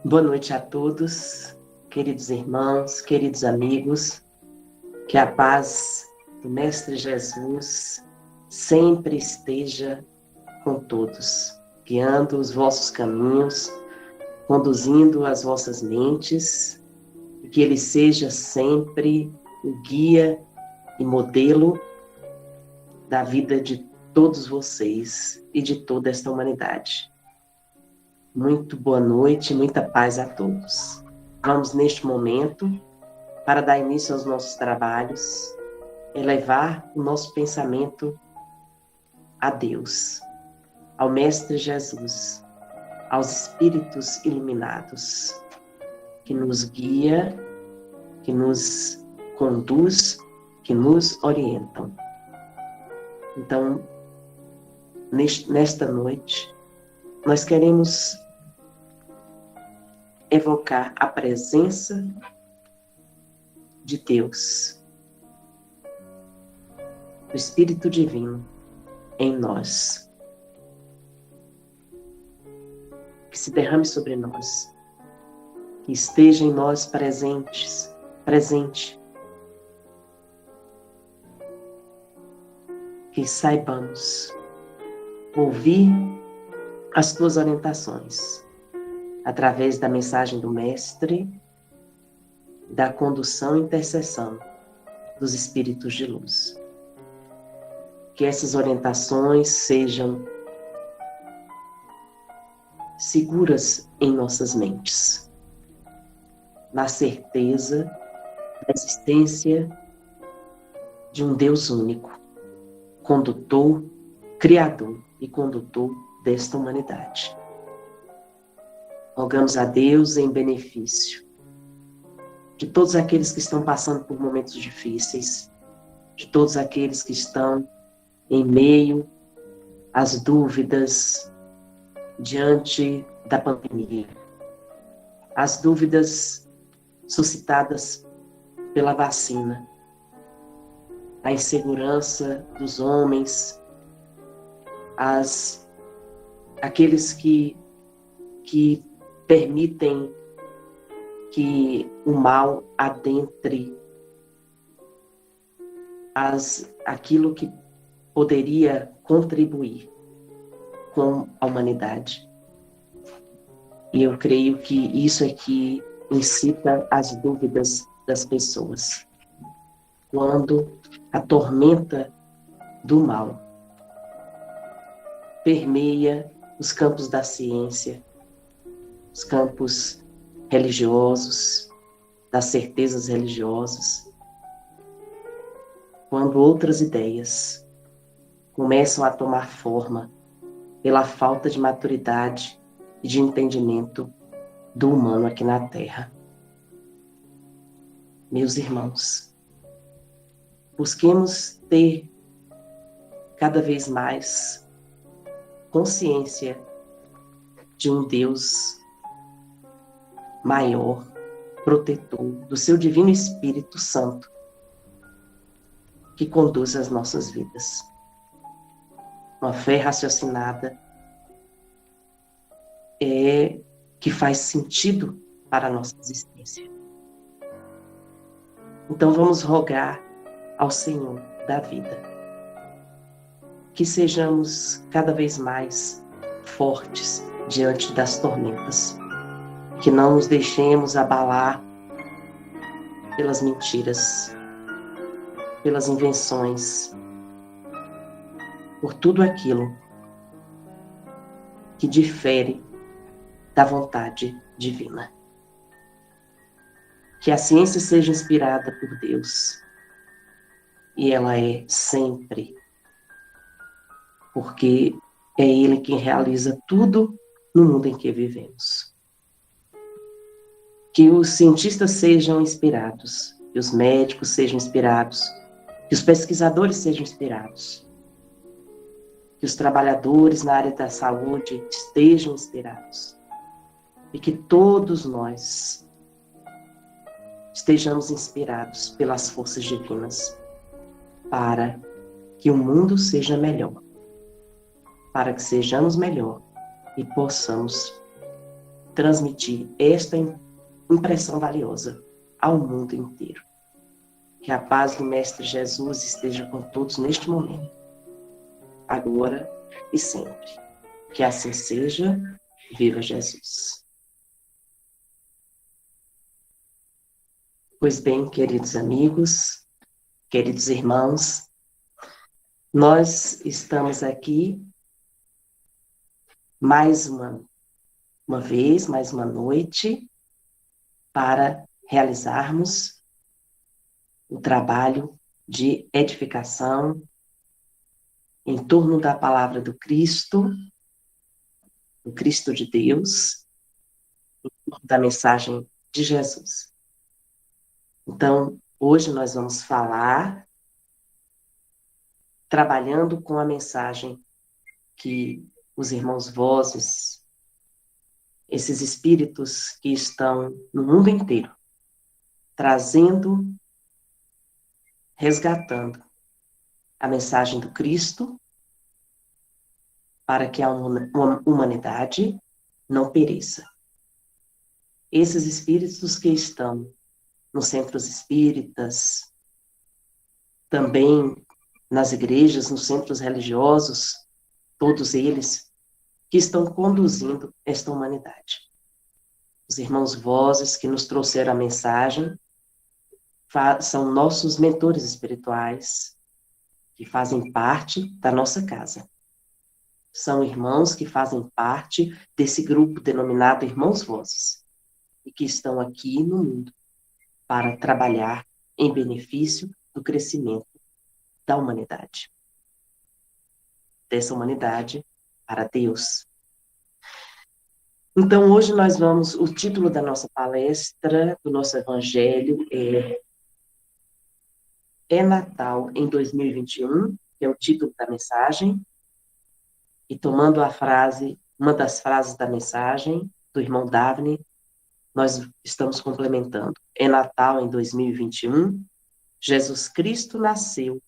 Boa noite a todos, queridos irmãos, queridos amigos. Que a paz do Mestre Jesus sempre esteja com todos, guiando os vossos caminhos, conduzindo as vossas mentes, e que Ele seja sempre o guia e modelo da vida de todos vocês e de toda esta humanidade. Muito boa noite, muita paz a todos. Vamos, neste momento, para dar início aos nossos trabalhos, elevar o nosso pensamento a Deus, ao Mestre Jesus, aos Espíritos iluminados, que nos guia, que nos conduz, que nos orientam. Então, nesta noite, nós queremos evocar a presença de Deus, do Espírito Divino em nós, que se derrame sobre nós, que esteja em nós presente, que saibamos ouvir as tuas orientações, através da mensagem do Mestre, da condução e intercessão dos Espíritos de luz. Que essas orientações sejam seguras em nossas mentes, na certeza da existência de um Deus único, condutor, criador e condutor desta humanidade. Rogamos a Deus em benefício de todos aqueles que estão passando por momentos difíceis, de todos aqueles que estão em meio às dúvidas diante da pandemia, as dúvidas suscitadas pela vacina, a insegurança dos homens, aqueles que permitem que o mal adentre aquilo que poderia contribuir com a humanidade. E eu creio que isso é que incita as dúvidas das pessoas. Quando a tormenta do mal permeia os campos da ciência, os campos religiosos, das certezas religiosas, quando outras ideias começam a tomar forma pela falta de maturidade e de entendimento do humano aqui na Terra. Meus irmãos, busquemos ter cada vez mais consciência de um Deus maior, protetor, do seu Divino Espírito Santo, que conduz as nossas vidas. Uma fé raciocinada que faz sentido para a nossa existência. Então vamos rogar ao Senhor da vida que sejamos cada vez mais fortes diante das tormentas, que não nos deixemos abalar pelas mentiras, pelas invenções, por tudo aquilo que difere da vontade divina. Que a ciência seja inspirada por Deus, e ela é sempre, porque é Ele quem realiza tudo no mundo em que vivemos. Que os cientistas sejam inspirados, que os médicos sejam inspirados, que os pesquisadores sejam inspirados, que os trabalhadores na área da saúde estejam inspirados, e que todos nós estejamos inspirados pelas forças divinas para que o mundo seja melhor, para que sejamos melhor e possamos transmitir esta impressão valiosa ao mundo inteiro. Que a paz do Mestre Jesus esteja com todos neste momento, agora e sempre. Que assim seja. Viva Jesus. Pois bem, queridos amigos, queridos irmãos, nós estamos aqui mais uma vez, mais uma noite, para realizarmos o trabalho de edificação em torno da palavra do Cristo de Deus, da mensagem de Jesus. Então, hoje nós vamos falar, trabalhando com a mensagem que os irmãos vozes, esses espíritos que estão no mundo inteiro, trazendo, resgatando a mensagem do Cristo, para que a humanidade não pereça. Esses espíritos que estão nos centros espíritas, também nas igrejas, nos centros religiosos, todos eles que estão conduzindo esta humanidade. Os irmãos vozes que nos trouxeram a mensagem são nossos mentores espirituais, que fazem parte da nossa casa. São irmãos que fazem parte desse grupo denominado Irmãos Vozes, e que estão aqui no mundo para trabalhar em benefício do crescimento da humanidade. Dessa humanidade para Deus. Então, hoje o título da nossa palestra, do nosso evangelho é Natal em 2021, que é o título da mensagem, e tomando uma das frases da mensagem do irmão Daphne, nós estamos complementando. É Natal em 2021, Jesus Cristo nasceu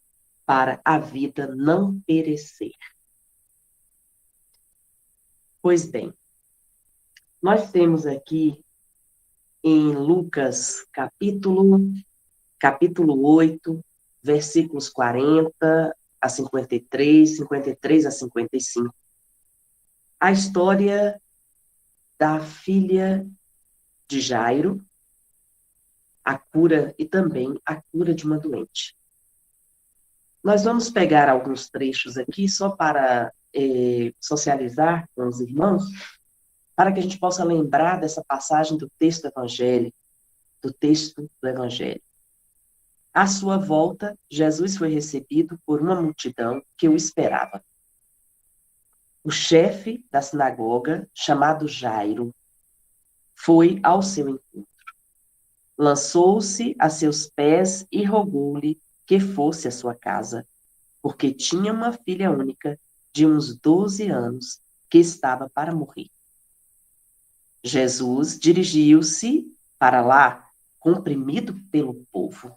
para a vida não perecer. Pois bem, nós temos aqui em Lucas capítulo 8, versículos 40 a 53, 53 a 55, a história da filha de Jairo, a cura e também a cura de uma doente. Nós vamos pegar alguns trechos aqui só para socializar com os irmãos, para que a gente possa lembrar dessa passagem do texto do Evangelho. À sua volta, Jesus foi recebido por uma multidão que o esperava. O chefe da sinagoga, chamado Jairo, foi ao seu encontro. Lançou-se a seus pés e rogou-lhe que fosse à sua casa, porque tinha uma filha única de uns 12 anos que estava para morrer. Jesus dirigiu-se para lá, comprimido pelo povo.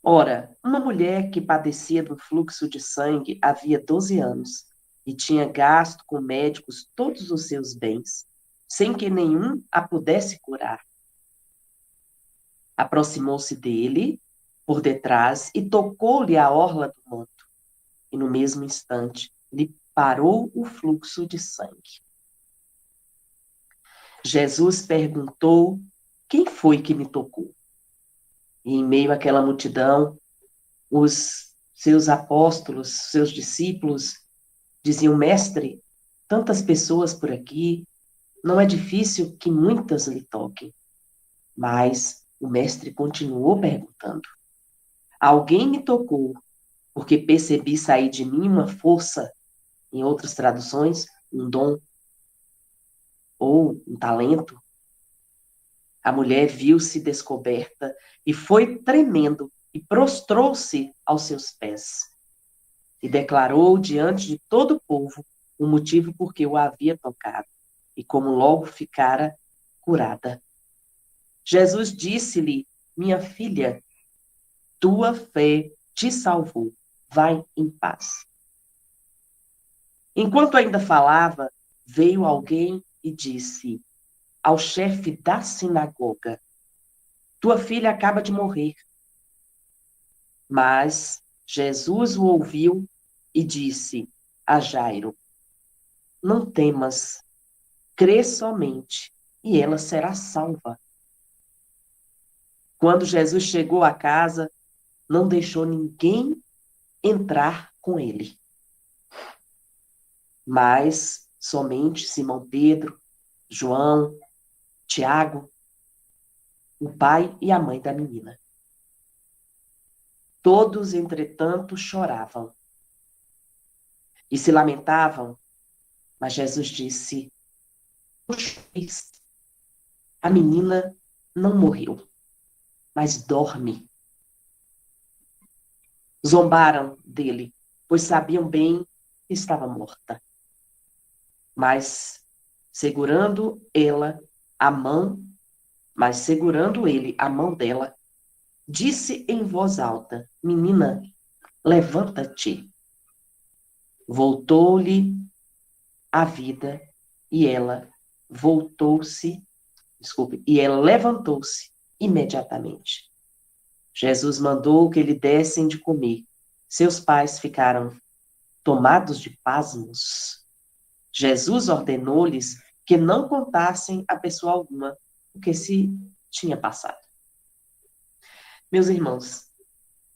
Ora, uma mulher que padecia do fluxo de sangue havia 12 anos e tinha gasto com médicos todos os seus bens, sem que nenhum a pudesse curar. Aproximou-se dele por detrás e tocou-lhe a orla do manto. E no mesmo instante lhe parou o fluxo de sangue. Jesus perguntou: quem foi que me tocou? E em meio àquela multidão, os seus apóstolos, seus discípulos, diziam: mestre, tantas pessoas por aqui, não é difícil que muitas lhe toquem. Mas o mestre continuou perguntando: alguém me tocou, porque percebi sair de mim uma força, em outras traduções, um dom ou um talento? A mulher viu-se descoberta e foi tremendo e prostrou-se aos seus pés. E declarou diante de todo o povo o motivo por que o havia tocado e como logo ficara curada. Jesus disse-lhe: minha filha, tua fé te salvou. Vai em paz. Enquanto ainda falava, veio alguém e disse ao chefe da sinagoga: tua filha acaba de morrer. Mas Jesus o ouviu e disse a Jairo: não temas, crê somente, e ela será salva. Quando Jesus chegou à casa, não deixou ninguém entrar com ele, mas somente Simão Pedro, João, Tiago, o pai e a mãe da menina. Todos, entretanto, choravam e se lamentavam, mas Jesus disse: a menina não morreu, mas dorme. Zombaram dele, pois sabiam bem que estava morta. Mas segurando ele a mão dela, disse em voz alta: menina, levanta-te. Voltou-lhe a vida e ela levantou-se imediatamente. Jesus mandou que lhe dessem de comer. Seus pais ficaram tomados de pasmos. Jesus ordenou-lhes que não contassem a pessoa alguma o que se tinha passado. Meus irmãos,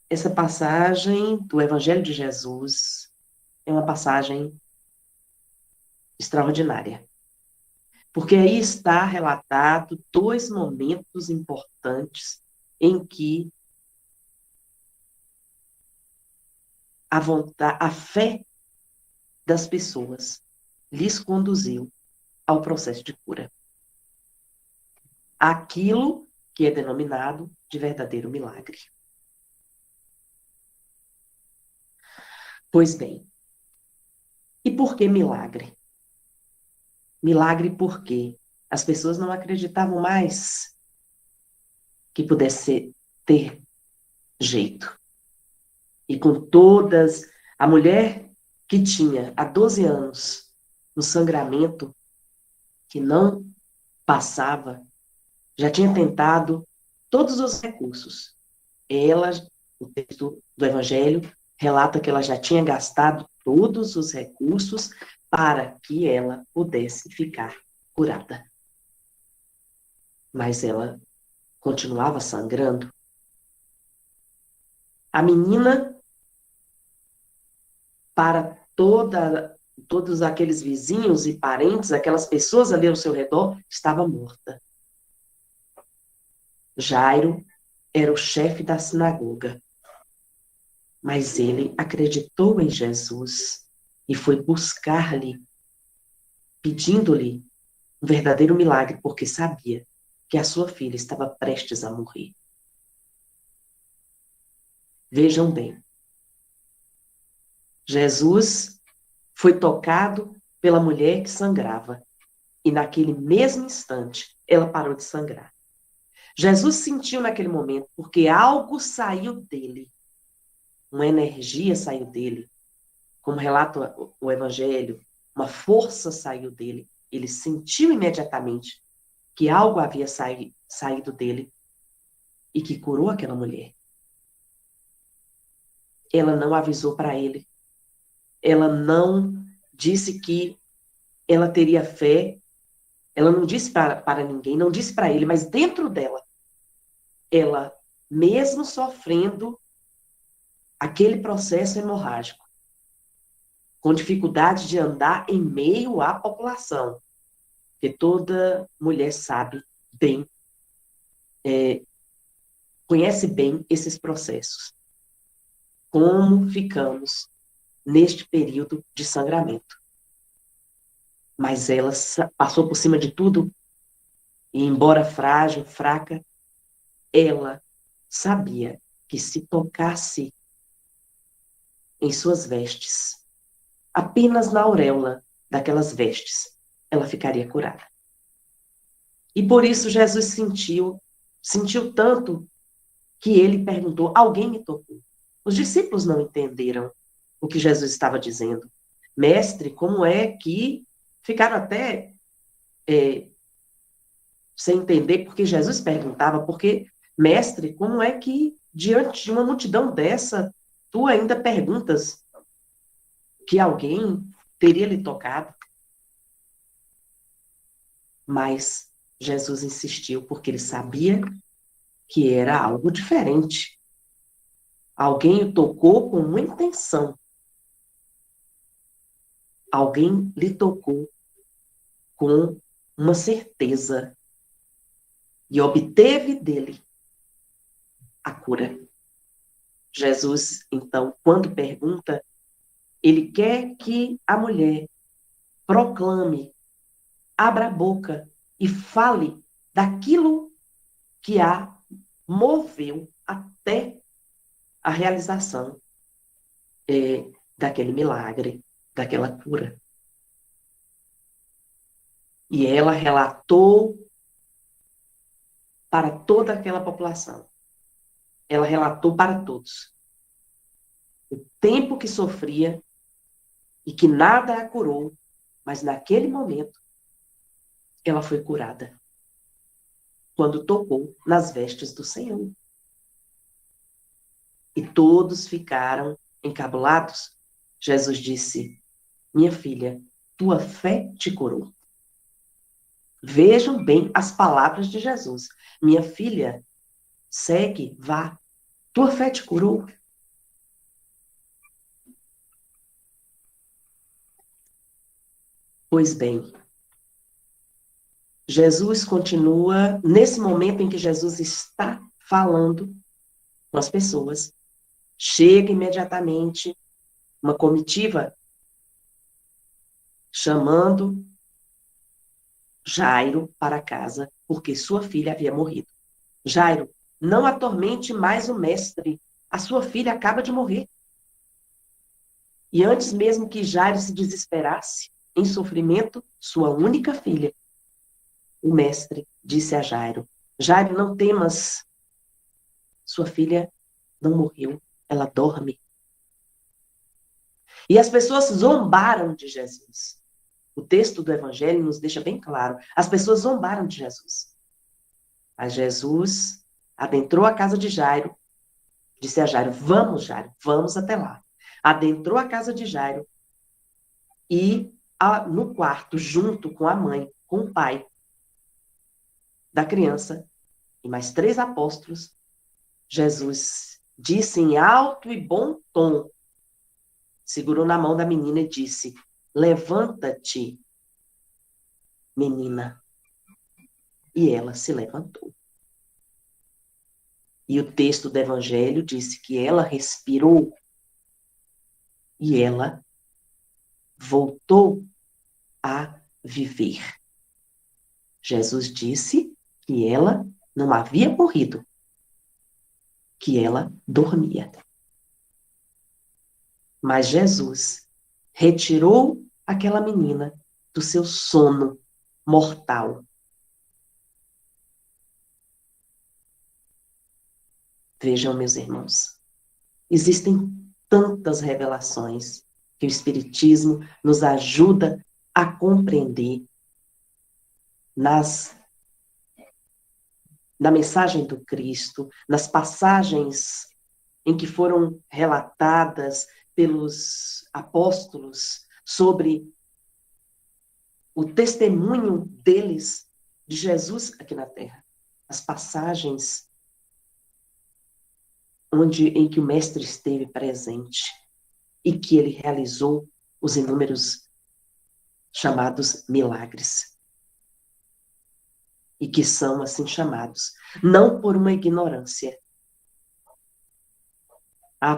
essa passagem do Evangelho de Jesus é uma passagem extraordinária, porque aí está relatado dois momentos importantes em que a fé das pessoas lhes conduziu ao processo de cura. Aquilo que é denominado de verdadeiro milagre. Pois bem, e por que milagre? Milagre porque as pessoas não acreditavam mais que pudesse ter jeito. E com todas, a mulher que tinha há 12 anos um sangramento que não passava, já tinha tentado todos os recursos. Ela, o texto do Evangelho, relata que ela já tinha gastado todos os recursos para que ela pudesse ficar curada. Mas ela continuava sangrando. A menina, para todos aqueles vizinhos e parentes, aquelas pessoas ali ao seu redor, estava morta. Jairo era o chefe da sinagoga, mas ele acreditou em Jesus e foi buscar-lhe, pedindo-lhe um verdadeiro milagre, porque sabia que a sua filha estava prestes a morrer. Vejam bem, Jesus foi tocado pela mulher que sangrava, e naquele mesmo instante ela parou de sangrar. Jesus sentiu naquele momento, porque algo saiu dele, uma energia saiu dele, como relata o Evangelho, uma força saiu dele. Ele sentiu imediatamente que algo havia saído dele e que curou aquela mulher. Ela não avisou para ele, ela não disse que ela teria fé, ela não disse para ninguém, não disse para ele, mas dentro dela, ela, mesmo sofrendo aquele processo hemorrágico, com dificuldade de andar em meio à população, porque toda mulher sabe bem, conhece bem esses processos. Como ficamos neste período de sangramento. Mas ela passou por cima de tudo, e embora frágil, fraca, ela sabia que se tocasse em suas vestes, apenas na auréola daquelas vestes, ela ficaria curada. E por isso Jesus sentiu tanto, que ele perguntou: alguém me tocou? Os discípulos não entenderam o que Jesus estava dizendo. Mestre, como é que ficaram até sem entender, porque Jesus perguntava, porque, mestre, como é que, diante de uma multidão dessa, tu ainda perguntas que alguém teria lhe tocado? Mas Jesus insistiu, porque ele sabia que era algo diferente. Alguém o tocou com uma intenção. Alguém lhe tocou com uma certeza e obteve dele a cura. Jesus, então, quando pergunta, ele quer que a mulher proclame, abra a boca e fale daquilo que a moveu até a realização daquele milagre, daquela cura. E ela relatou para toda aquela população. Ela relatou para todos o tempo que sofria e que nada a curou, mas naquele momento ela foi curada. Quando tocou nas vestes do Senhor. E todos ficaram encabulados. Jesus disse: minha filha, tua fé te curou. Vejam bem as palavras de Jesus. Minha filha, segue, vá. Tua fé te curou. Pois bem, Jesus continua, nesse momento em que Jesus está falando com as pessoas, chega imediatamente uma comitiva chamando Jairo para casa, porque sua filha havia morrido. Jairo, não atormente mais o mestre. A sua filha acaba de morrer. E antes mesmo que Jairo se desesperasse, em sofrimento, sua única filha, o mestre disse a Jairo: Jairo, não temas. Sua filha não morreu, ela dorme. E as pessoas zombaram de Jesus. O texto do Evangelho nos deixa bem claro. As pessoas zombaram de Jesus. Mas Jesus adentrou a casa de Jairo, disse a Jairo: vamos, Jairo, vamos até lá. Adentrou a casa de Jairo e no quarto, junto com a mãe, com o pai da criança e mais 3 apóstolos, Jesus disse em alto e bom tom, segurou na mão da menina e disse: levanta-te, menina. E ela se levantou. E o texto do Evangelho disse que ela respirou e ela voltou a viver. Jesus disse que ela não havia morrido, que ela dormia. Mas Jesus retirou aquela menina do seu sono mortal. Vejam, meus irmãos, existem tantas revelações que o Espiritismo nos ajuda a compreender na mensagem do Cristo, nas passagens em que foram relatadas pelos apóstolos sobre o testemunho deles de Jesus aqui na Terra. As passagens em que o Mestre esteve presente e que ele realizou os inúmeros chamados milagres. E que são assim chamados, não por uma ignorância.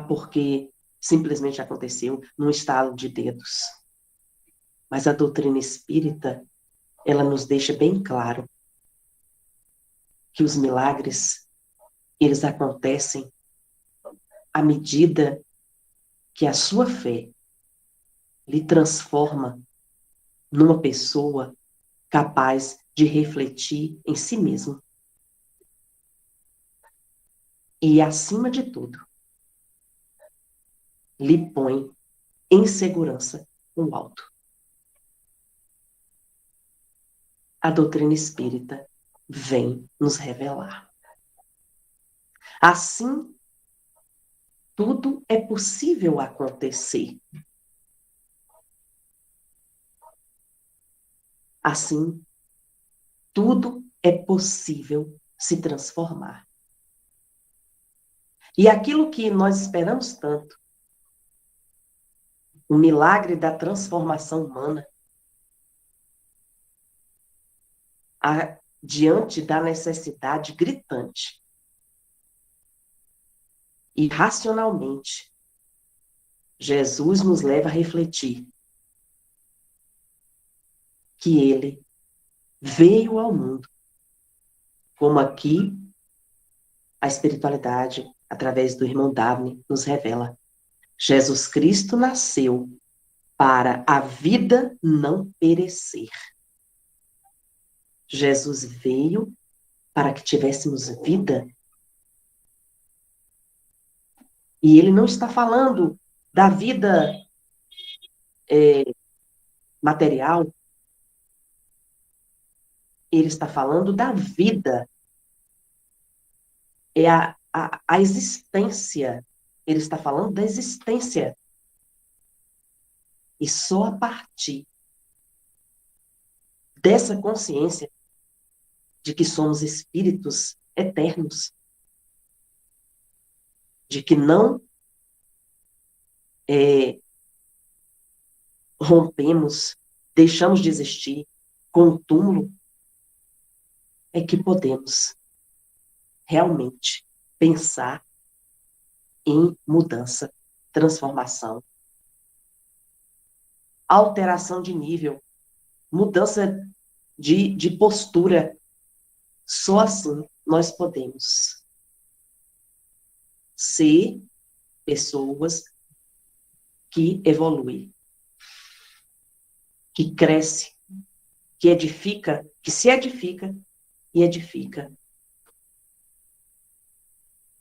Porque simplesmente aconteceu num estalo de dedos. Mas a doutrina espírita, ela nos deixa bem claro que os milagres, eles acontecem à medida que a sua fé lhe transforma numa pessoa capaz de refletir em si mesmo. E, acima de tudo, lhe põe em segurança com o alto. a doutrina espírita vem nos revelar. Assim, tudo é possível acontecer. Assim, tudo é possível se transformar. E aquilo que nós esperamos tanto, o milagre da transformação humana, diante da necessidade gritante e racionalmente, Jesus nos leva a refletir que ele veio ao mundo, como aqui a espiritualidade, através do irmão Daphne, nos revela. Jesus Cristo nasceu para a vida não perecer. Jesus veio para que tivéssemos vida. E ele não está falando da vida material, ele está falando da vida. É a existência. Ele está falando da existência. E só a partir dessa consciência de que somos espíritos eternos, de que não rompemos, deixamos de existir com o túmulo, é que podemos realmente pensar em mudança, transformação, alteração de nível, mudança de postura. Só assim nós podemos ser pessoas que evoluem, que cresce, que edifica, que se edifica e edifica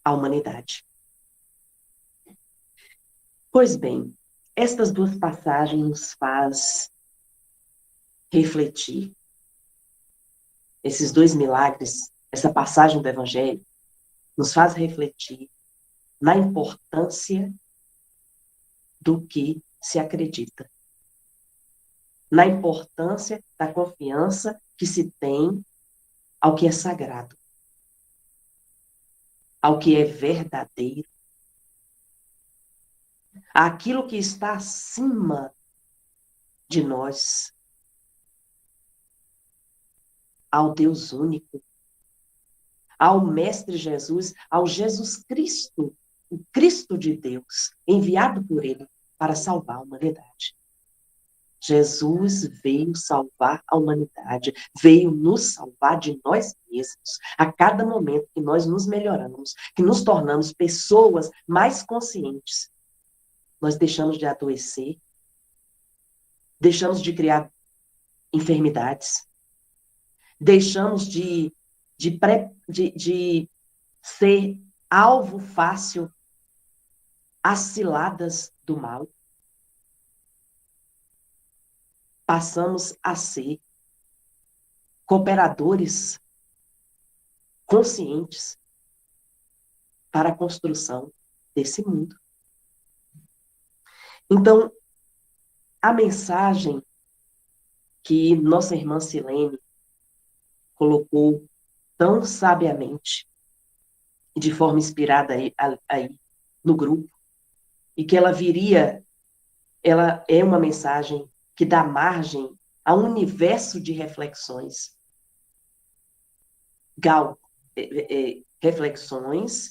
a humanidade. Pois bem, estas duas passagens nos faz refletir. Esses dois milagres, essa passagem do Evangelho, nos faz refletir na importância do que se acredita, na importância da confiança que se tem ao que é sagrado, ao que é verdadeiro, àquilo que está acima de nós, ao Deus único, ao Mestre Jesus, ao Jesus Cristo, o Cristo de Deus, enviado por ele para salvar a humanidade. Jesus veio salvar a humanidade, veio nos salvar de nós mesmos. A cada momento que nós nos melhoramos, que nos tornamos pessoas mais conscientes, nós deixamos de adoecer, deixamos de criar enfermidades, deixamos de ser alvo fácil às ciladas do mal. Passamos a ser cooperadores conscientes para a construção desse mundo. Então, a mensagem que nossa irmã Silene colocou tão sabiamente e de forma inspirada aí no grupo, e que ela é uma mensagem que dá margem a um universo de reflexões. Reflexões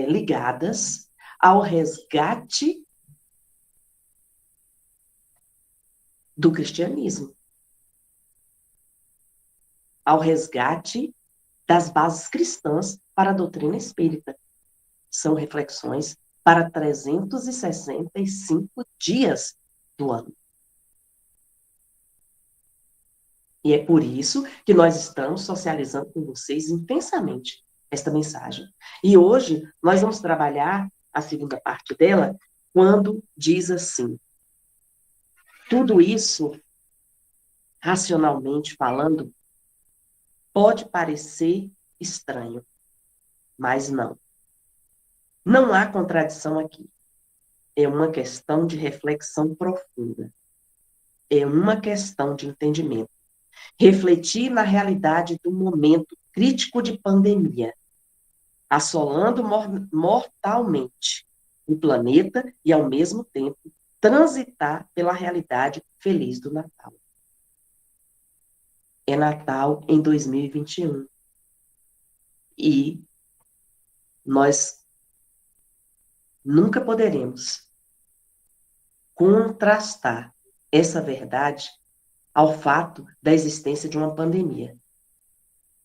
ligadas ao resgate do cristianismo, ao resgate das bases cristãs para a doutrina espírita. São reflexões para 365 dias do ano. E é por isso que nós estamos socializando com vocês intensamente esta mensagem. E hoje nós vamos trabalhar a segunda parte dela, quando diz assim: tudo isso racionalmente falando, pode parecer estranho, mas não. Não há contradição aqui. É uma questão de reflexão profunda. É uma questão de entendimento. Refletir na realidade do momento crítico de pandemia, assolando mortalmente o planeta e, ao mesmo tempo, transitar pela realidade feliz do Natal. É Natal em 2021. E nós nunca poderemos contrastar essa verdade ao fato da existência de uma pandemia.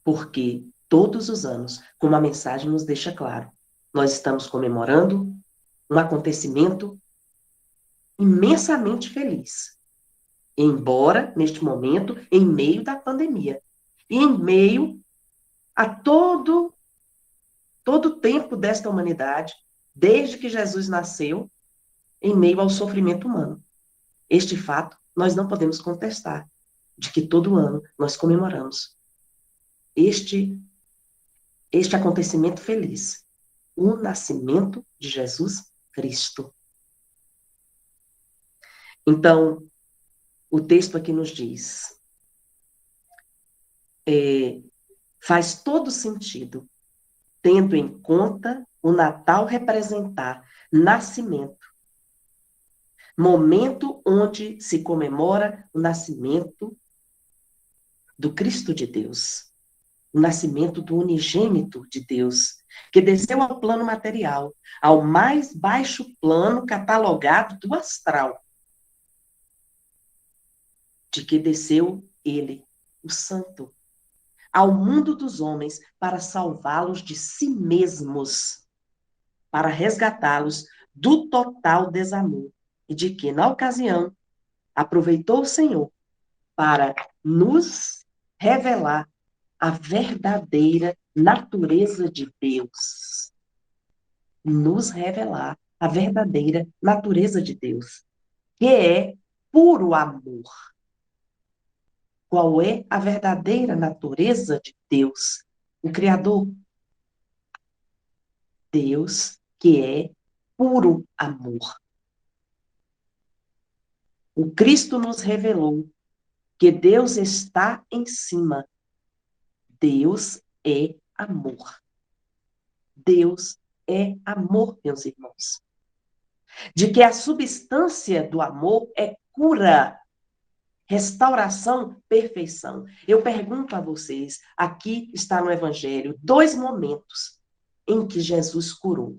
Porque todos os anos, como a mensagem nos deixa claro, nós estamos comemorando um acontecimento imensamente feliz. Embora, neste momento, em meio da pandemia. E em meio a todo o tempo desta humanidade, desde que Jesus nasceu, em meio ao sofrimento humano. Este fato nós não podemos contestar, de que todo ano nós comemoramos este acontecimento feliz, o nascimento de Jesus Cristo. Então, o texto aqui nos diz, faz todo sentido, tendo em conta o Natal representar nascimento, momento onde se comemora o nascimento do Cristo de Deus, o nascimento do unigênito de Deus, que desceu ao plano material, ao mais baixo plano catalogado do astral, de que desceu ele, o Santo, ao mundo dos homens para salvá-los de si mesmos, para resgatá-los do total desamor, e de que, na ocasião, aproveitou o Senhor para nos revelar a verdadeira natureza de Deus. Nos revelar a verdadeira natureza de Deus, que é puro amor. Qual é a verdadeira natureza de Deus, o Criador? Deus que é puro amor. O Cristo nos revelou que Deus está em cima. Deus é amor. Deus é amor, meus irmãos. De que a substância do amor é cura, restauração, perfeição. Eu pergunto a vocês, aqui está no Evangelho, 2 momentos em que Jesus curou.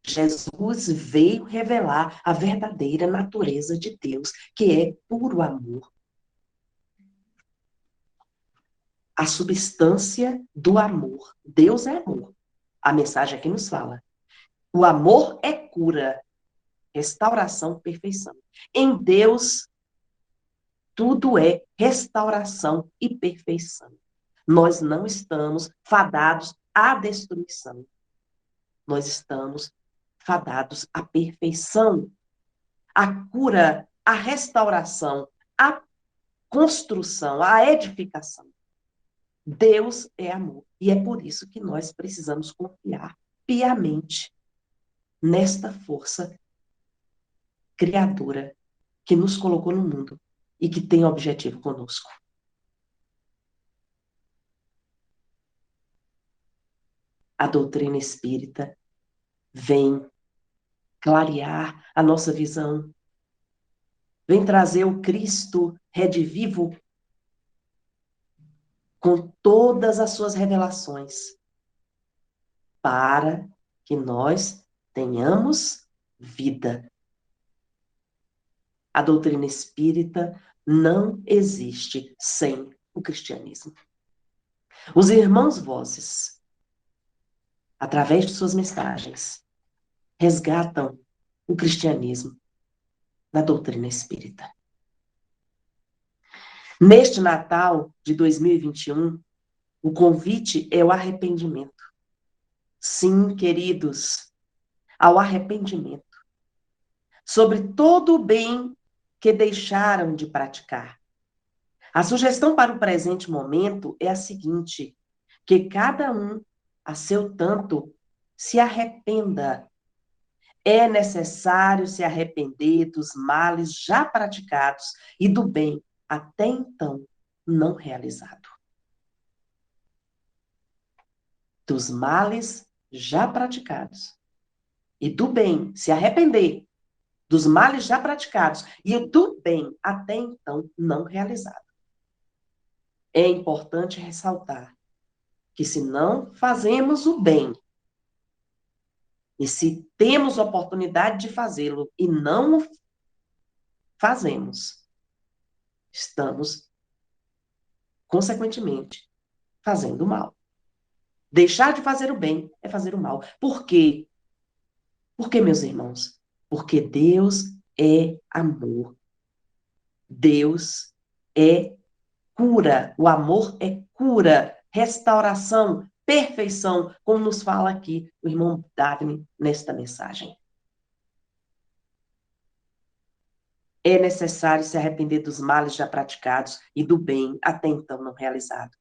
Jesus veio revelar a verdadeira natureza de Deus, que é puro amor. A substância do amor. Deus é amor. A mensagem aqui nos fala. O amor é cura, restauração, perfeição. Em Deus, tudo é restauração e perfeição. Nós não estamos fadados à destruição. Nós estamos fadados à perfeição, à cura, à restauração, à construção, à edificação. Deus é amor. E é por isso que nós precisamos confiar piamente nesta força criadora que nos colocou no mundo e que tem objetivo conosco. A doutrina espírita vem clarear a nossa visão, vem trazer o Cristo redivivo com todas as suas revelações, para que nós tenhamos vida. A doutrina espírita não existe sem o cristianismo. Os irmãos Vozes, através de suas mensagens, resgatam o cristianismo na doutrina espírita. Neste Natal de 2021, o convite é o arrependimento. Sim, queridos, ao arrependimento sobre todo o bem que deixaram de praticar, A sugestão para o presente momento é a seguinte: que cada um, a seu tanto, se arrependa. É necessário se arrepender dos males já praticados e do bem até então não realizado. Dos males já praticados e do bem, se arrepender dos males já praticados e do bem até então não realizado. É importante ressaltar que se não fazemos o bem, e se temos oportunidade de fazê-lo e não o fazemos, estamos, consequentemente, fazendo o mal. Deixar de fazer o bem é fazer o mal. Por quê? Por quê, meus irmãos? Porque Deus é amor. Deus é cura. O amor é cura, restauração, perfeição, como nos fala aqui o irmão Davi nesta mensagem. É necessário se arrepender dos males já praticados e do bem até então não realizado.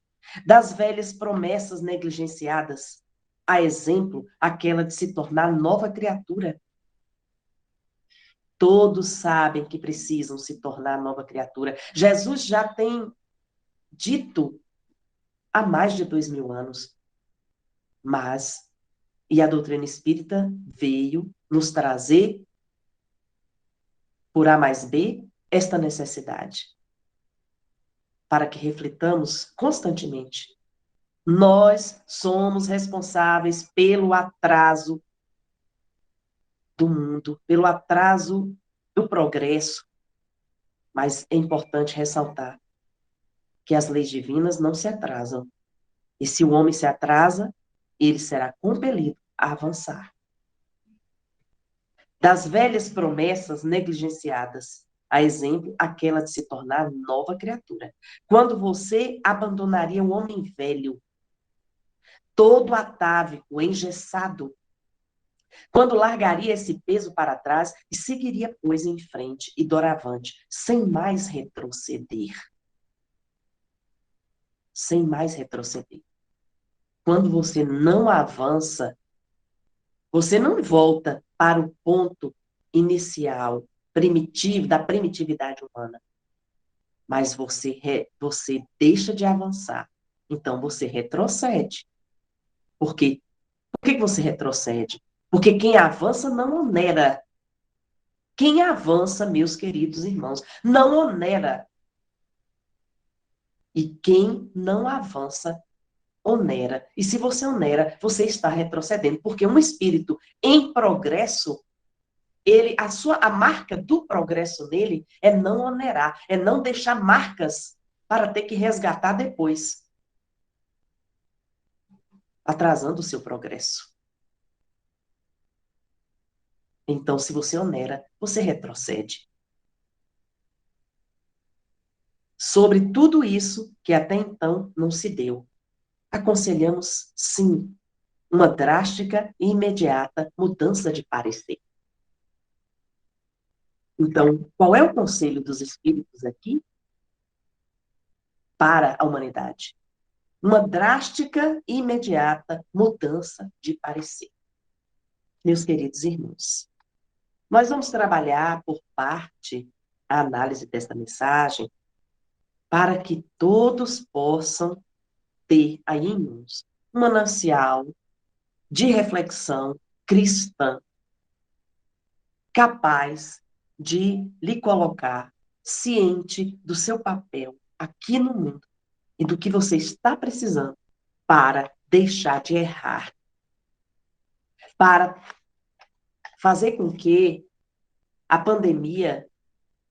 Das velhas promessas negligenciadas, a exemplo, aquela de se tornar nova criatura. Todos sabem que precisam se tornar nova criatura. Jesus já tem dito há mais de 2000 anos, mas, e a doutrina espírita veio nos trazer, por A mais B, esta necessidade, para que reflitamos constantemente. Nós somos responsáveis pelo atraso do mundo, pelo atraso do progresso, mas é importante ressaltar que as leis divinas não se atrasam. E se o homem se atrasa, ele será compelido a avançar. Das velhas promessas negligenciadas, a exemplo, aquela de se tornar nova criatura. Quando você abandonaria o homem velho, todo atávico, engessado, quando largaria esse peso para trás e seguiria, pois, em frente e doravante, sem mais retroceder. Sem mais retroceder. Quando você não avança, você não volta para o ponto inicial, primitivo, da primitividade humana, mas você deixa de avançar. Então você retrocede. Por quê? Por que você retrocede? Porque quem avança não onera. Quem avança, meus queridos irmãos, não onera. E quem não avança, onera. E se você onera, você está retrocedendo, porque um espírito em progresso, a marca do progresso nele é não onerar, é não deixar marcas para ter que resgatar depois, atrasando o seu progresso. Então, se você onera, você retrocede. Sobre tudo isso que até então não se deu, aconselhamos, sim, uma drástica e imediata mudança de parecer. Então, qual é o conselho dos espíritos aqui para a humanidade? Uma drástica e imediata mudança de parecer. Meus queridos irmãos, nós vamos trabalhar por parte a análise desta mensagem para que todos possam ter aí em mãos um manancial de reflexão cristã capaz de lhe colocar ciente do seu papel aqui no mundo e do que você está precisando para deixar de errar, para fazer com que a pandemia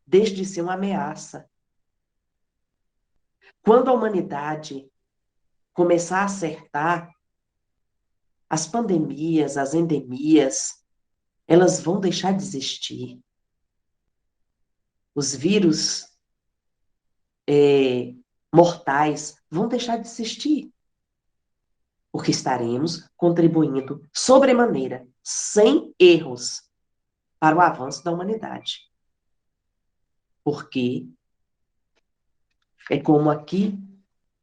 deixe de ser uma ameaça. Quando a humanidade começar a acertar, as pandemias, as endemias, elas vão deixar de existir. Os vírus mortais vão deixar de existir. Porque estaremos contribuindo sobremaneira, sem erros, para o avanço da humanidade. Porque É como aqui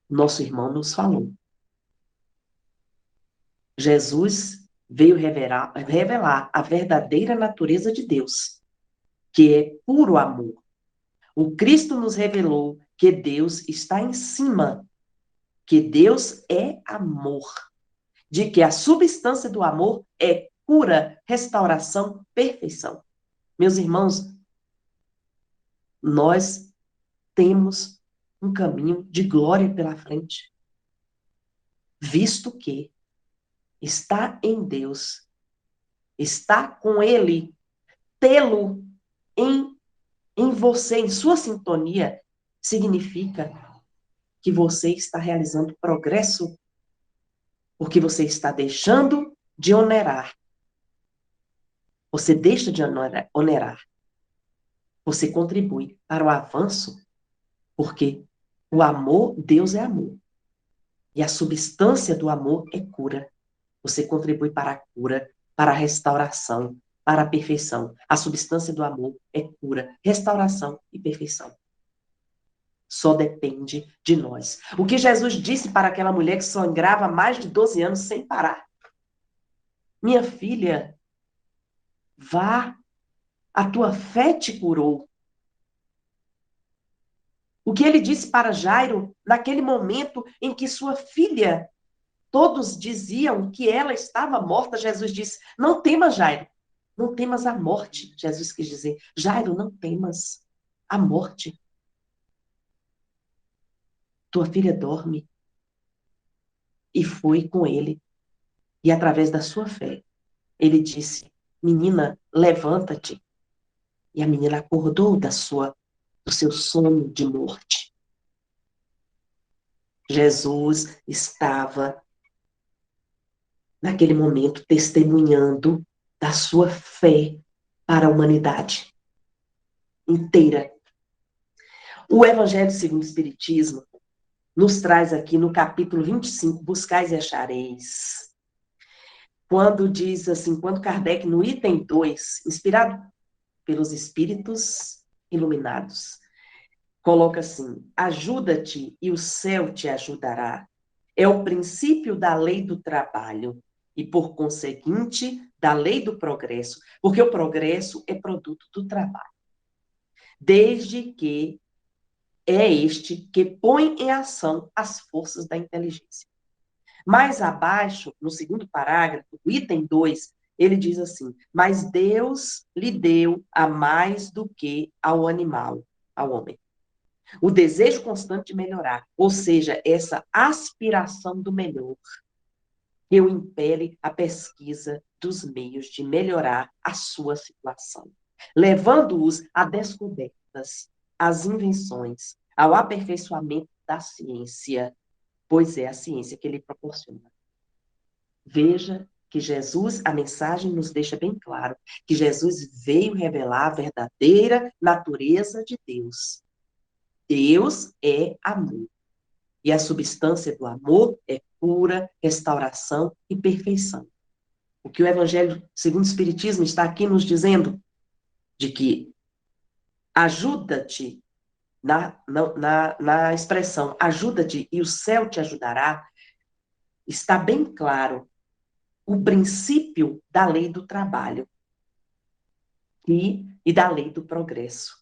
nosso irmão nos falou. Jesus veio revelar a verdadeira natureza de Deus, que é puro amor. O Cristo nos revelou que Deus está em cima, que Deus é amor, de que a substância do amor é cura, restauração, perfeição. Meus irmãos, nós temos um caminho de glória pela frente, visto que está em Deus, está com Ele, tê-lo em você, em sua sintonia, significa que você está realizando progresso, porque você está deixando de onerar. Você deixa de onerar. Você contribui para o avanço, porque o amor, Deus é amor. E a substância do amor é cura. Você contribui para a cura, para a restauração, para a perfeição. A substância do amor é cura, restauração e perfeição. Só depende de nós. O que Jesus disse para aquela mulher que sangrava há mais de 12 anos sem parar? Minha filha, vá, a tua fé te curou. O que ele disse para Jairo naquele momento em que sua filha, todos diziam que ela estava morta, Jesus disse: não temas, Jairo, não temas a morte. Jesus quis dizer: Jairo, não temas a morte. Tua filha dorme. E foi com ele. E através da sua fé, ele disse: menina, levanta-te. E a menina acordou do seu sono de morte. Jesus estava, naquele momento, testemunhando da sua fé para a humanidade inteira. O Evangelho segundo o Espiritismo nos traz aqui no capítulo 25, buscais e achareis. Quando diz assim, quando Kardec, no item 2, inspirado pelos espíritos iluminados, coloca assim: ajuda-te e o céu te ajudará. É o princípio da lei do trabalho e, por conseguinte, da lei do progresso, porque o progresso é produto do trabalho. Desde que é este que põe em ação as forças da inteligência. Mais abaixo, no segundo parágrafo, do item 2, ele diz assim: mas Deus lhe deu a mais do que ao animal, ao homem. O desejo constante de melhorar, ou seja, essa aspiração do melhor, que o impele a pesquisa dos meios de melhorar a sua situação, levando-os a descobertas, às invenções, ao aperfeiçoamento da ciência, pois é a ciência que ele proporciona. Veja que Jesus, a mensagem nos deixa bem claro, que Jesus veio revelar a verdadeira natureza de Deus. Deus é amor. E a substância do amor é cura, restauração e perfeição. O que o Evangelho, segundo o Espiritismo, está aqui nos dizendo, de que ajuda-te, na expressão ajuda-te e o céu te ajudará, está bem claro o princípio da lei do trabalho e da lei do progresso.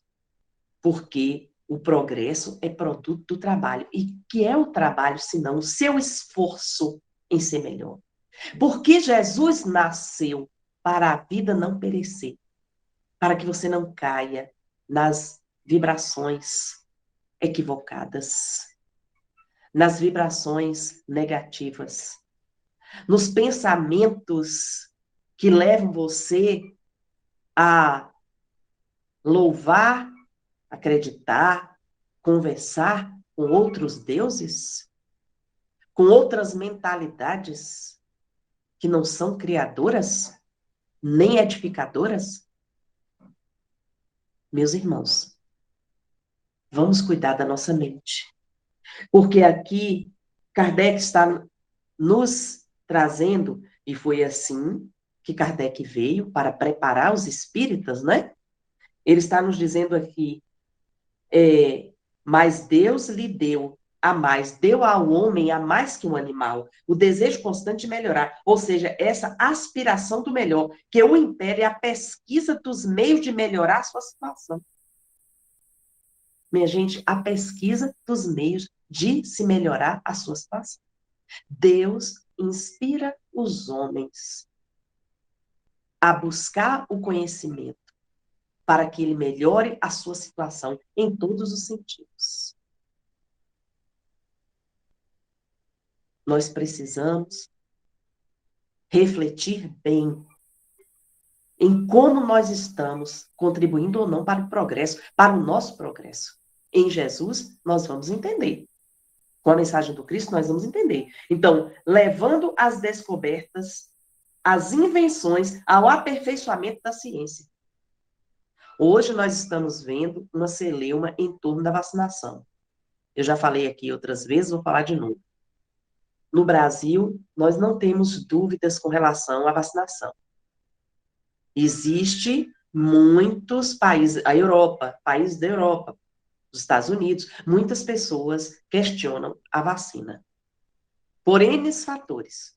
Porque o progresso é produto do trabalho. E que é o trabalho, senão o seu esforço em ser melhor? Porque Jesus nasceu para a vida não perecer, para que você não caia nas vibrações equivocadas, nas vibrações negativas, nos pensamentos que levam você a louvar, acreditar, conversar com outros deuses, com outras mentalidades que não são criadoras, nem edificadoras. Meus irmãos, vamos cuidar da nossa mente. Porque aqui Kardec está nos trazendo, e foi assim que Kardec veio para preparar os espíritas, né? Ele está nos dizendo aqui, Mas Deus lhe deu a mais, deu ao homem a mais que um animal, o desejo constante de melhorar, ou seja, essa aspiração do melhor, que o impede é a pesquisa dos meios de melhorar a sua situação. Minha gente, a pesquisa dos meios de se melhorar a sua situação. Deus inspira os homens a buscar o conhecimento para que ele melhore a sua situação em todos os sentidos. Nós precisamos refletir bem em como nós estamos contribuindo ou não para o progresso, para o nosso progresso. Em Jesus, nós vamos entender. Com a mensagem do Cristo, nós vamos entender. Então, levando as descobertas, as invenções ao aperfeiçoamento da ciência. Hoje nós estamos vendo uma celeuma em torno da vacinação. Eu já falei aqui outras vezes, vou falar de novo. No Brasil, nós não temos dúvidas com relação à vacinação. Existe muitos países, a Europa, países da Europa, dos Estados Unidos, muitas pessoas questionam a vacina. Por N fatores.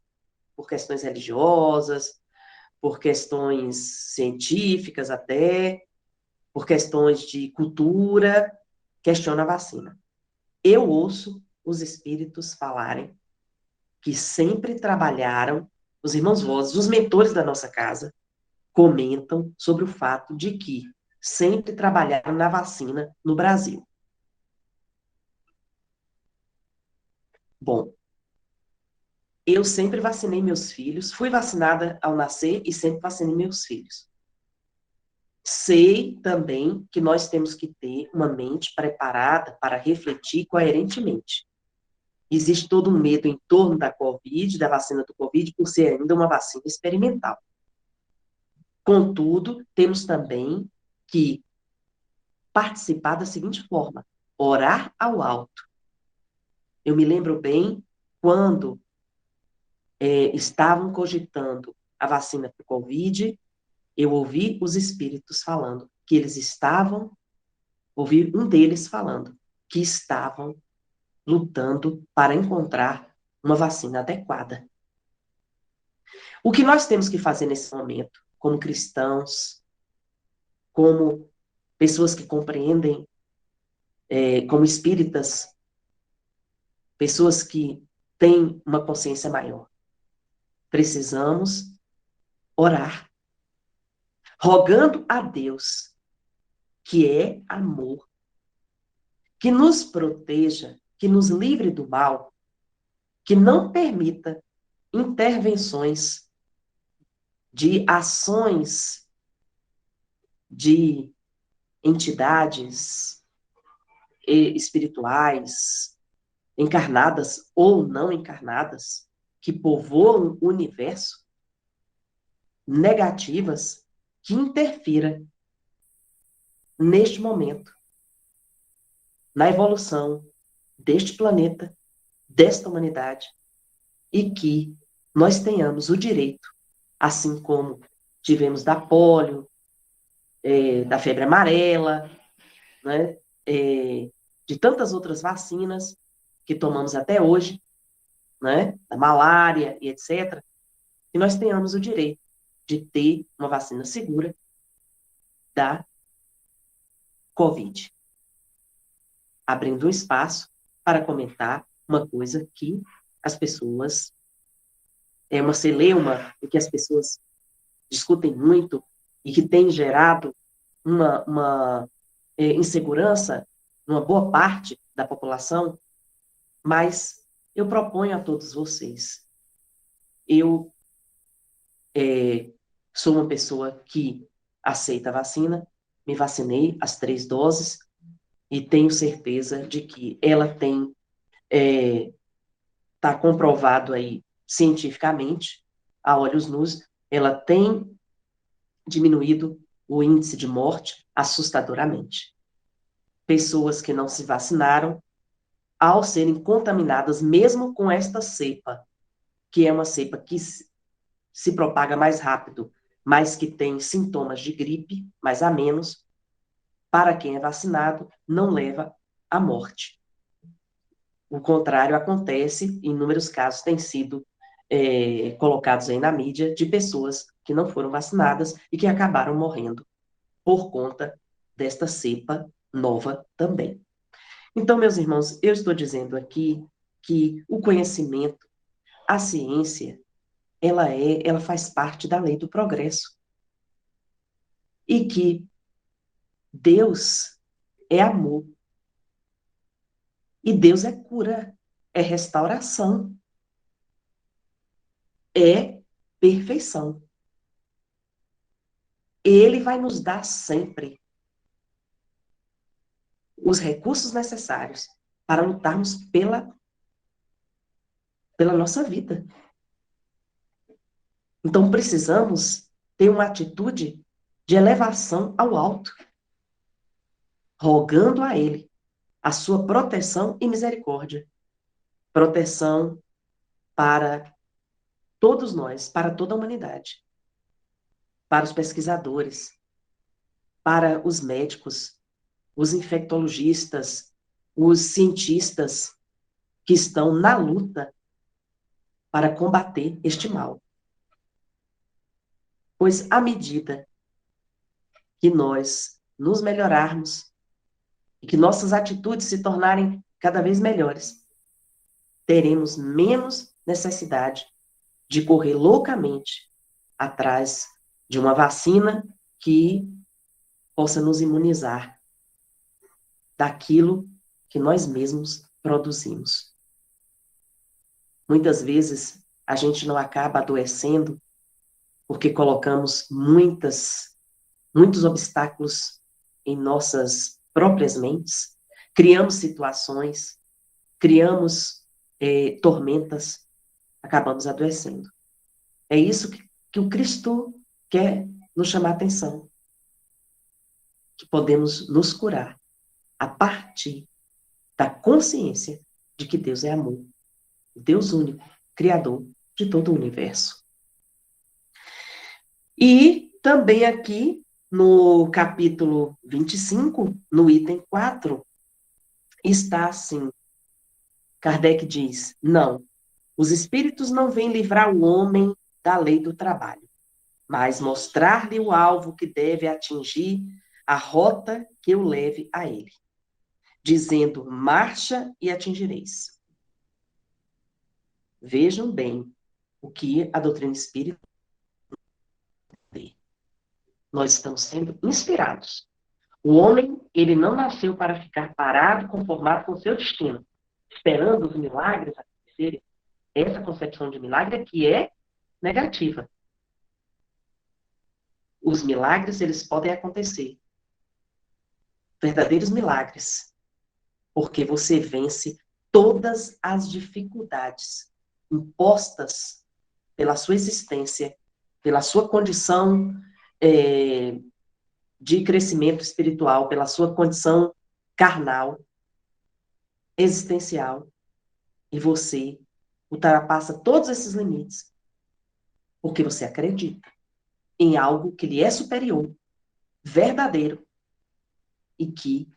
Por questões religiosas, por questões científicas até, por questões de cultura, questiona a vacina. Eu ouço os espíritos falarem que sempre trabalharam, os irmãos vozes, os mentores da nossa casa, comentam sobre o fato de que sempre trabalharam na vacina no Brasil. Bom, eu sempre vacinei meus filhos, fui vacinada ao nascer e sempre vacinei meus filhos. Sei também que nós temos que ter uma mente preparada para refletir coerentemente. Existe todo um medo em torno da Covid, da vacina do Covid, por ser ainda uma vacina experimental. Contudo, temos também que participar da seguinte forma: orar ao alto. Eu me lembro bem quando estavam cogitando a vacina para o Covid, eu ouvi os espíritos falando que eles estavam, ouvi um deles falando que estavam lutando para encontrar uma vacina adequada. O que nós temos que fazer nesse momento, como cristãos, como pessoas que compreendem, como espíritas, pessoas que têm uma consciência maior? Precisamos orar, rogando a Deus, que é amor, que nos proteja, que nos livre do mal, que não permita intervenções de ações de entidades espirituais, encarnadas ou não encarnadas, que povoam o universo, negativas, que interfira neste momento, na evolução deste planeta, desta humanidade, e que nós tenhamos o direito, assim como tivemos da polio, da febre amarela, né, de tantas outras vacinas que tomamos até hoje, né, da malária e etc., que nós tenhamos o direito de ter uma vacina segura da Covid. Abrindo um espaço para comentar uma coisa que as pessoas, é uma celeuma, e que as pessoas discutem muito e que tem gerado uma insegurança numa boa parte da população, mas eu proponho a todos vocês. Eu sou uma pessoa que aceita a vacina, me vacinei as 3 doses e tenho certeza de que ela tem, está comprovado aí cientificamente, a olhos nus, ela tem diminuído o índice de morte assustadoramente. Pessoas que não se vacinaram, ao serem contaminadas, mesmo com esta cepa, que é uma cepa que se propaga mais rápido, mas que tem sintomas de gripe, mais a menos, para quem é vacinado, não leva a morte. O contrário acontece, em inúmeros casos têm sido colocados aí na mídia, de pessoas que não foram vacinadas e que acabaram morrendo por conta desta cepa nova também. Então, meus irmãos, eu estou dizendo aqui que o conhecimento, a ciência, ela faz parte da lei do progresso. E que Deus é amor. E Deus é cura, é restauração, é perfeição. Ele vai nos dar sempre os recursos necessários para lutarmos pela nossa vida. Então, precisamos ter uma atitude de elevação ao alto, rogando a Ele a sua proteção e misericórdia. Proteção para todos nós, para toda a humanidade, para os pesquisadores, para os médicos, os infectologistas, os cientistas que estão na luta para combater este mal. Pois à medida que nós nos melhorarmos e que nossas atitudes se tornarem cada vez melhores, teremos menos necessidade de correr loucamente atrás de uma vacina que possa nos imunizar daquilo que nós mesmos produzimos. Muitas vezes a gente não acaba adoecendo porque colocamos muitos obstáculos em nossas próprias mentes, criamos situações, criamos tormentas, acabamos adoecendo. É isso que o Cristo quer nos chamar a atenção, que podemos nos curar a partir da consciência de que Deus é amor, Deus único, Criador de todo o universo. E também aqui, no capítulo 25, no item 4, está assim, Kardec diz, não, os espíritos não vêm livrar o homem da lei do trabalho, mas mostrar-lhe o alvo que deve atingir, a rota que o leve a ele, dizendo, marcha e atingireis. Vejam bem o que a doutrina espírita diz. Nós estamos sendo inspirados. O homem, ele não nasceu para ficar parado, conformado com o seu destino, esperando os milagres acontecerem. Essa concepção de milagre que é negativa. Os milagres, eles podem acontecer. Verdadeiros milagres. Porque você vence todas as dificuldades impostas pela sua existência, pela sua condição de crescimento espiritual, pela sua condição carnal, existencial, e você ultrapassa todos esses limites, porque você acredita em algo que lhe é superior, verdadeiro, e que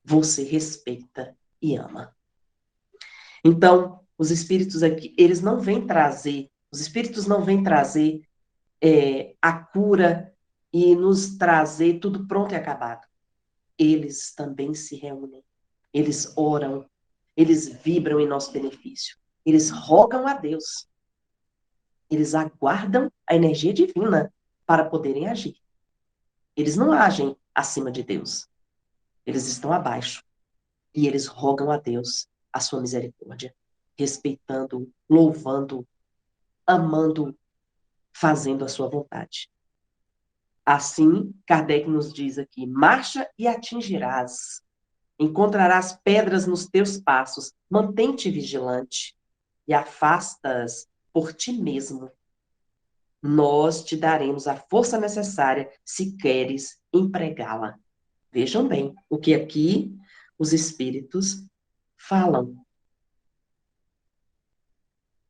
você respeita e ama. Então, os espíritos aqui, eles não vêm trazer, os espíritos não vêm trazer a cura e nos trazer tudo pronto e acabado. Eles também se reúnem, eles oram, eles vibram em nosso benefício, eles rogam a Deus, eles aguardam a energia divina para poderem agir. Eles não agem acima de Deus, eles estão abaixo, e eles rogam a Deus a sua misericórdia, respeitando, louvando, amando, fazendo a sua vontade. Assim, Kardec nos diz aqui, marcha e atingirás, encontrarás pedras nos teus passos, mantém-te vigilante e afasta-as por ti mesmo. Nós te daremos a força necessária se queres empregá-la. Vejam bem o que aqui os espíritos falam.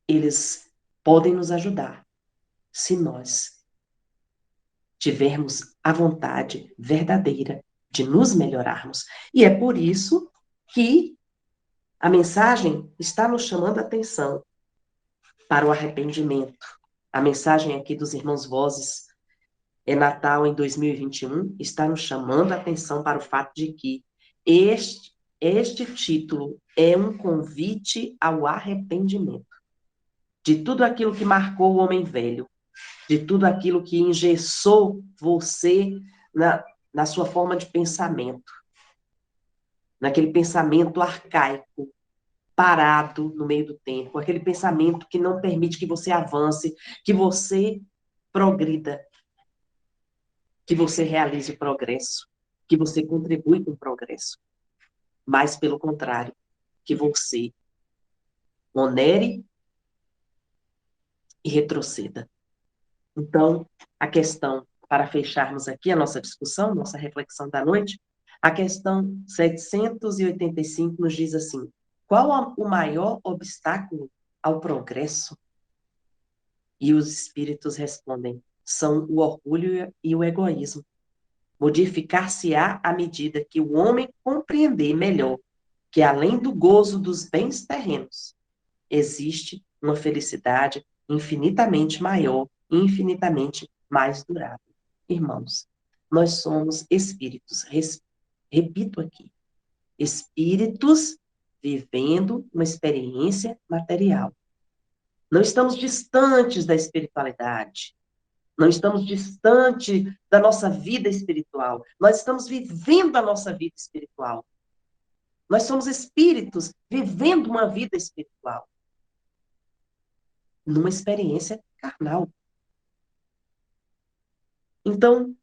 Eles podem nos ajudar se nós tivermos a vontade verdadeira, de nos melhorarmos. E é por isso que a mensagem está nos chamando a atenção para o arrependimento. A mensagem aqui dos irmãos Vozes é Natal em 2021, está nos chamando a atenção para o fato de que este título é um convite ao arrependimento de tudo aquilo que marcou o homem velho, de tudo aquilo que engessou você na sua forma de pensamento, naquele pensamento arcaico, parado no meio do tempo, aquele pensamento que não permite que você avance, que você progrida, que você realize o progresso, que você contribui com o progresso, mas, pelo contrário, que você onere e retroceda. Então, a questão, para fecharmos aqui a nossa discussão, nossa reflexão da noite, a questão 785 nos diz assim: qual o maior obstáculo ao progresso? E os espíritos respondem: são o orgulho e o egoísmo. Modificar-se-á à medida que o homem compreender melhor que, além do gozo dos bens terrenos, existe uma felicidade infinitamente maior e infinitamente mais durável. Irmãos, nós somos espíritos, repito aqui, espíritos vivendo uma experiência material. Não estamos distantes da espiritualidade. Não estamos distante da nossa vida espiritual. Nós estamos vivendo a nossa vida espiritual. Nós somos espíritos vivendo uma vida espiritual. Numa experiência carnal. Então,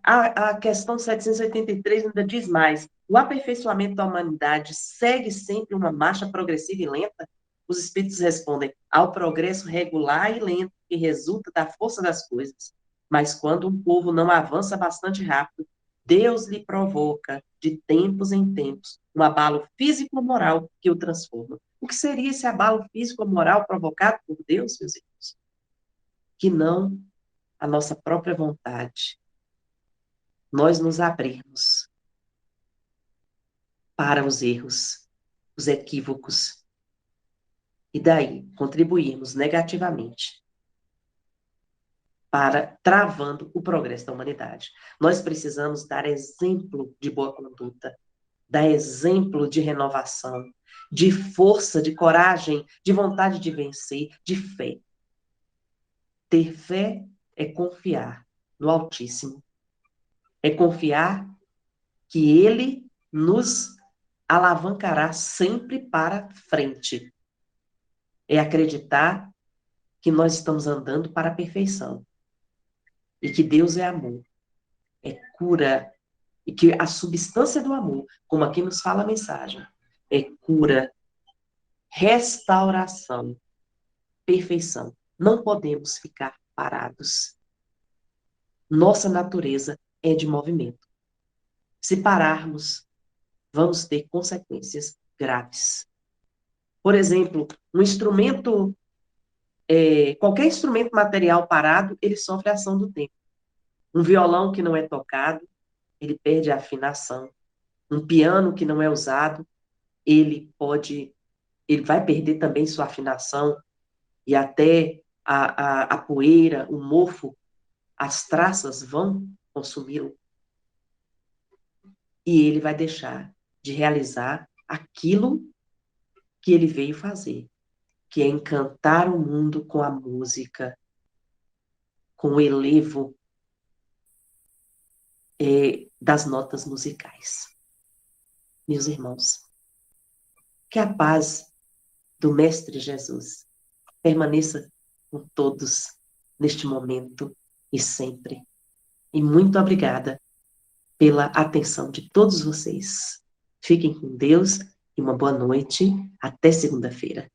a questão 783 ainda diz mais: o aperfeiçoamento da humanidade segue sempre uma marcha progressiva e lenta? Os espíritos respondem: ao progresso regular e lento que resulta da força das coisas. Mas quando um povo não avança bastante rápido, Deus lhe provoca, de tempos em tempos, um abalo físico-moral que o transforma. O que seria esse abalo físico-moral provocado por Deus, meus irmãos? Que não a nossa própria vontade, nós nos abrirmos para os erros, os equívocos, e daí contribuirmos negativamente para travando o progresso da humanidade. Nós precisamos dar exemplo de boa conduta, dar exemplo de renovação, de força, de coragem, de vontade de vencer, de fé. Ter fé é confiar no Altíssimo, é confiar que Ele nos alavancará sempre para frente. É acreditar que nós estamos andando para a perfeição. E que Deus é amor, é cura. E que a substância do amor, como aqui nos fala a mensagem, é cura, restauração, perfeição. Não podemos ficar parados. Nossa natureza é de movimento. Se pararmos, vamos ter consequências graves. Por exemplo, um instrumento, qualquer instrumento material parado, ele sofre a ação do tempo. Um violão que não é tocado, ele perde a afinação. Um piano que não é usado, ele vai perder também sua afinação e até a poeira, o mofo, as traças vão consumi-lo. E ele vai deixar de realizar aquilo que ele veio fazer, que é encantar o mundo com a música, com o elevo das notas musicais. Meus irmãos, que a paz do Mestre Jesus permaneça com todos neste momento e sempre. E muito obrigada pela atenção de todos vocês. Fiquem com Deus e uma boa noite. Até segunda-feira.